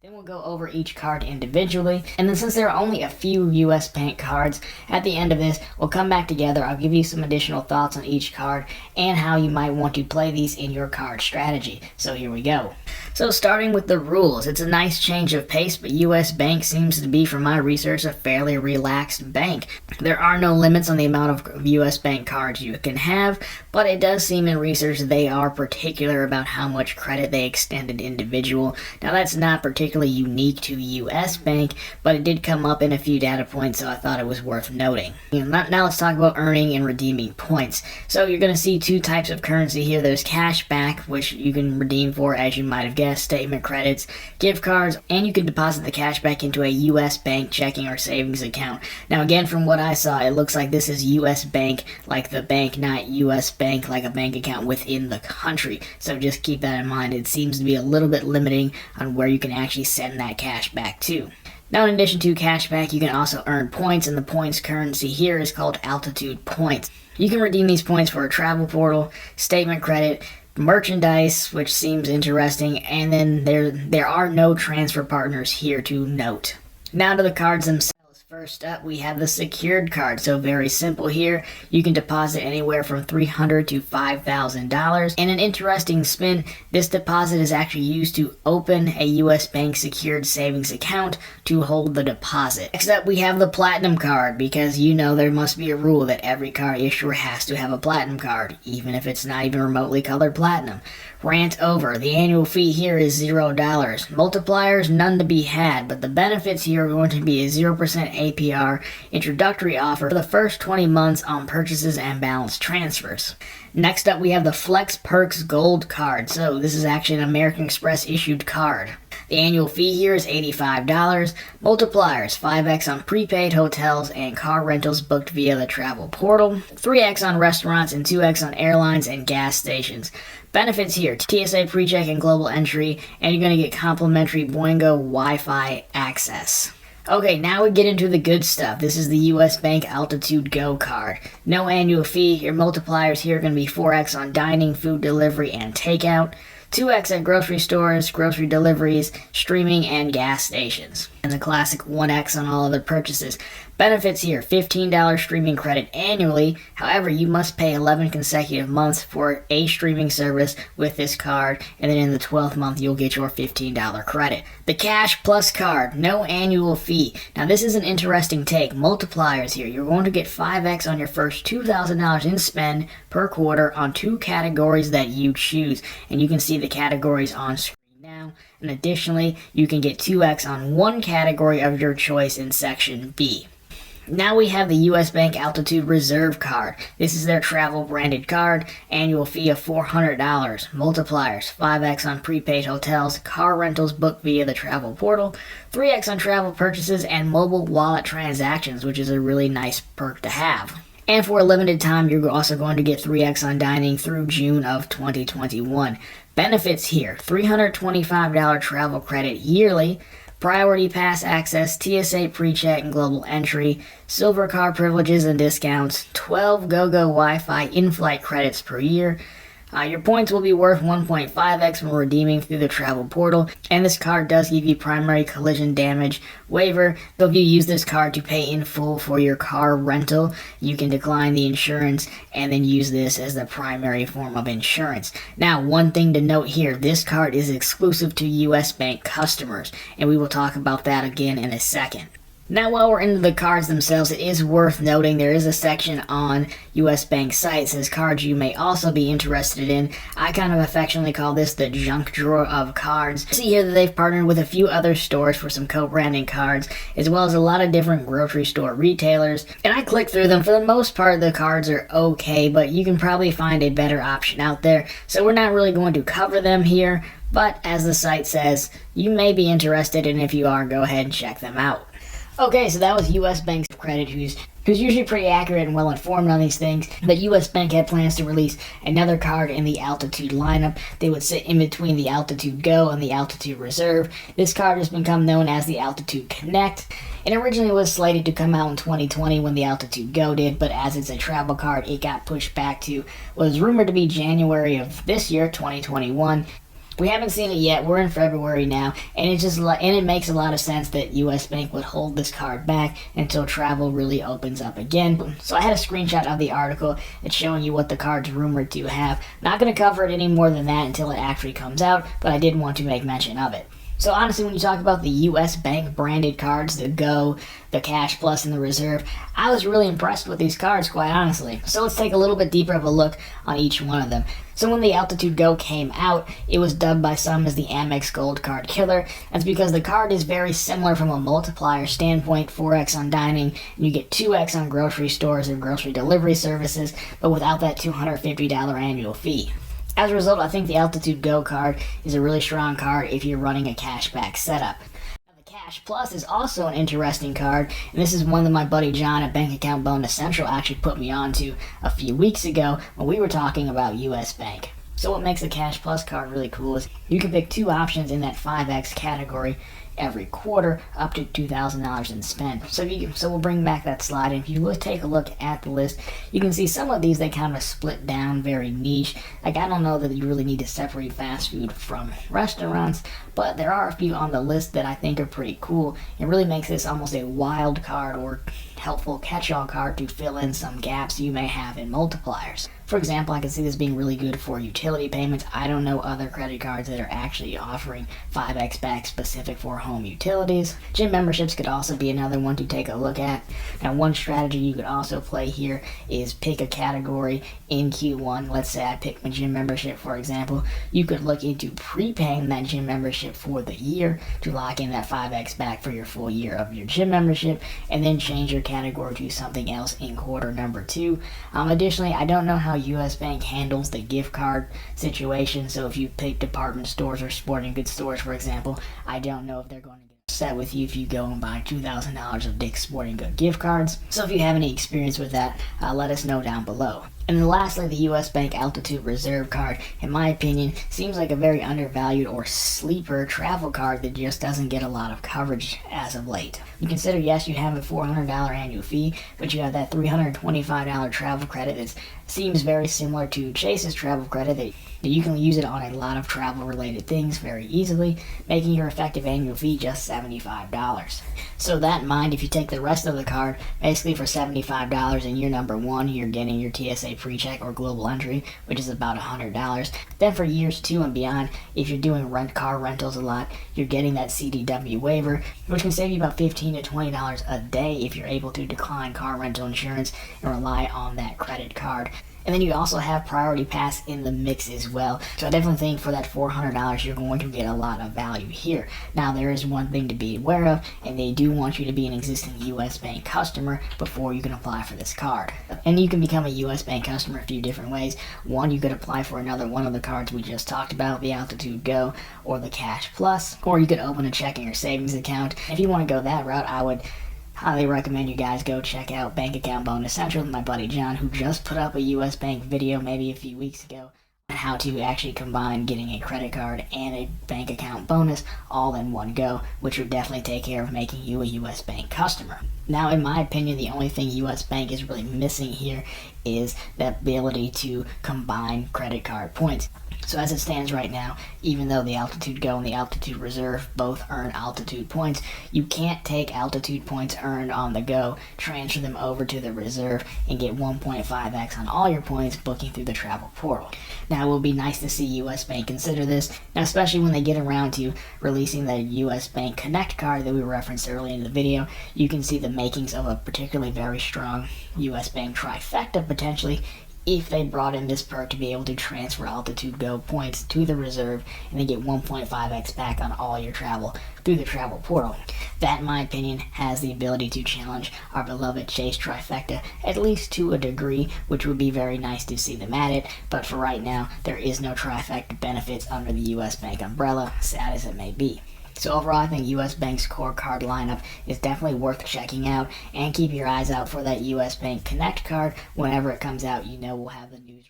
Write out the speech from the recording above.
Then we'll go over each card individually, and then since there are only a few US Bank cards, at the end of this, we'll come back together. I'll give you some additional thoughts on each card and how you might want to play these in your card strategy. So here we go. So starting with the rules, it's a nice change of pace, but US Bank seems to be, from my research, a fairly relaxed bank. There are no limits on the amount of US Bank cards you can have, but it does seem in research they are particular about how much credit they extend an individual. Now that's not particularly unique to US Bank, but it did come up in a few data points, so I thought it was worth noting. Now let's talk about earning and redeeming points. So you're going to see two types of currency here. There's cash back, which you can redeem for, as you might have guessed, statement credits, gift cards, and you can deposit the cash back into a US Bank checking or savings account. Now again, from what I saw, it looks like this is US Bank like the bank, not US Bank like a bank account within the country. So just keep that in mind. It seems to be a little bit limiting on where you can actually send that cash back to. Now, in addition to cash back, you can also earn points, and the points currency here is called altitude points. You can redeem these points for a travel portal, statement credit, merchandise, which seems interesting, and then there are no transfer partners here to note. Now to the cards themselves. First up, we have the secured card. So very simple here. You can deposit anywhere from $300 to $5,000. And an interesting spin, this deposit is actually used to open a US Bank secured savings account to hold the deposit. Next up, we have the platinum card, because you know there must be a rule that every card issuer has to have a platinum card, even if it's not even remotely colored platinum. Rant over. The annual fee here is $0. Multipliers, none to be had, but the benefits here are going to be a 0% APR introductory offer for the first 20 months on purchases and balance transfers. Next up, we have the Flex Perks Gold card. So this is actually an American Express issued card. The annual fee here is $85. Multipliers, 5x on prepaid hotels and car rentals booked via the travel portal, 3x on restaurants, and 2x on airlines and gas stations. Benefits here, TSA PreCheck and global entry, and you're going to get complimentary Boingo Wi-Fi access. Okay, now we get into the good stuff. This is the US Bank Altitude Go card. No annual fee. Your multipliers here are going to be 4x on dining, food delivery, and takeout, 2x at grocery stores, grocery deliveries, streaming, and gas stations. And the classic 1x on all other purchases. Benefits here, $15 streaming credit annually. However, you must pay 11 consecutive months for a streaming service with this card, and then in the 12th month, you'll get your $15 credit. The Cash Plus card, no annual fee. Now, this is an interesting take. Multipliers here. You're going to get 5x on your first $2,000 in spend per quarter on two categories that you choose, and you can see the categories on screen now. And additionally, you can get 2x on one category of your choice in section B. Now we have the US Bank Altitude Reserve card. This is their travel branded card. Annual fee of $400. Multipliers, 5x on prepaid hotels, car rentals booked via the travel portal, 3x on travel purchases, and mobile wallet transactions, which is a really nice perk to have. And for a limited time, you're also going to get 3x on dining through June of 2021. Benefits here, $325 travel credit yearly, Priority Pass access, TSA PreCheck and global entry, silver card privileges and discounts, 12 GoGo Wi-Fi in-flight credits per year. Your points will be worth 1.5x when redeeming through the travel portal, and this card does give you primary collision damage waiver. So if you use this card to pay in full for your car rental, you can decline the insurance and then use this as the primary form of insurance. Now, one thing to note here, this card is exclusive to US Bank customers, and we will talk about that again in a second. Now, while we're into the cards themselves, it is worth noting there is a section on US Bank site that says cards you may also be interested in. I kind of affectionately call this the junk drawer of cards. See here that they've partnered with a few other stores for some co-branding cards, as well as a lot of different grocery store retailers. And I clicked through them. For the most part, the cards are okay, but you can probably find a better option out there. So we're not really going to cover them here, but as the site says, you may be interested, and if you are, go ahead and check them out. Okay, so that was US Bank's credit, who's usually pretty accurate and well informed on these things. But US Bank had plans to release another card in the Altitude lineup. They would sit in between the Altitude Go and the Altitude Reserve. This card has become known as the Altitude Connect. It originally was slated to come out in 2020 when the Altitude Go did, but as it's a travel card, it got pushed back to what was rumored to be January of this year, 2021. We haven't seen it yet. We're in February now, and it makes a lot of sense that U.S. Bank would hold this card back until travel really opens up again. So I had a screenshot of the article. It's showing you what the card's rumored to have. Not going to cover it any more than that until it actually comes out, but I did want to make mention of it. So honestly, when you talk about the U.S. Bank branded cards, the Go, the Cash Plus, and the Reserve, I was really impressed with these cards, quite honestly. So let's take a little bit deeper of a look on each one of them. So when the Altitude Go came out, it was dubbed by some as the Amex Gold Card Killer. That's because the card is very similar from a multiplier standpoint, 4x on dining, and you get 2x on grocery stores and grocery delivery services, but without that $250 annual fee. As a result, I think the Altitude Go card is a really strong card if you're running a cashback setup. Now, the Cash Plus is also an interesting card, and this is one that my buddy John at Bank Account Bonus Central actually put me onto a few weeks ago when we were talking about US Bank. So what makes the Cash Plus card really cool is you can pick two options in that 5x category every quarter, up to $2,000 in spend. So we'll bring back that slide, and if you take a look at the list, you can see some of these, they kind of split down very niche. Like, I don't know that you really need to separate fast food from restaurants, but there are a few on the list that I think are pretty cool. It really makes this almost a wild card or helpful catch-all card to fill in some gaps you may have in multipliers. For example, I can see this being really good for utility payments. I don't know other credit cards that are actually offering 5x back specific for home utilities. Gym memberships could also be another one to take a look at. Now, one strategy you could also play here is pick a category in Q1. Let's say I pick my gym membership, for example. You could look into prepaying that gym membership for the year to lock in that 5x back for your full year of your gym membership, and then change your category to something else in quarter number 2. Additionally, I don't know how US Bank handles the gift card situation, so if you pick department stores or sporting goods stores, for example, I don't know if they're going to get upset with you if you go and buy $2,000 of Dick's Sporting Good gift cards. So if you have any experience with that, let us know down below. And then lastly, the US Bank Altitude Reserve card, in my opinion, seems like a very undervalued or sleeper travel card that just doesn't get a lot of coverage as of late. You consider, yes, you have a $400 annual fee, but you have that $325 travel credit that seems very similar to Chase's travel credit, that you can use it on a lot of travel-related things very easily, making your effective annual fee just $75. So that in mind, if you take the rest of the card, basically for $75 in year number 1, you're getting your TSA PreCheck or Global Entry, which is about $100. Then for years 2 and beyond, if you're doing car rentals a lot, you're getting that CDW waiver, which can save you about $15 to $20 a day if you're able to decline car rental insurance and rely on that credit card. And then you also have Priority Pass in the mix as well. So I definitely think for that $400, you're going to get a lot of value here. Now, there is one thing to be aware of, and they do want you to be an existing US Bank customer before you can apply for this card. And you can become a US Bank customer a few different ways. One, you could apply for another one of the cards we just talked about, the Altitude Go or the Cash Plus, or you could open a checking or savings account. If you want to go that route, I would highly recommend you guys go check out Bank Account Bonus Central with my buddy John, who just put up a US Bank video maybe a few weeks ago on how to actually combine getting a credit card and a bank account bonus all in one go, which would definitely take care of making you a US Bank customer. Now, in my opinion, the only thing US Bank is really missing here is the ability to combine credit card points. So as it stands right now, even though the Altitude Go and the Altitude Reserve both earn altitude points, you can't take altitude points earned on the Go, transfer them over to the Reserve, and get 1.5x on all your points booking through the travel portal. Now, it will be nice to see US Bank consider this, now especially when they get around to releasing the US Bank Connect card that we referenced earlier in the video. You can see the makings of a particularly very strong US Bank trifecta potentially, if they brought in this perk to be able to transfer Altitude Go points to the Reserve and then get 1.5x back on all your travel through the travel portal. That, in my opinion, has the ability to challenge our beloved Chase trifecta, at least to a degree, which would be very nice to see them at it, but for right now, there is no trifecta benefits under the US Bank umbrella, sad as it may be. So overall, I think US Bank's core card lineup is definitely worth checking out, and keep your eyes out for that US Bank Connect card. Whenever it comes out, you know we'll have the news.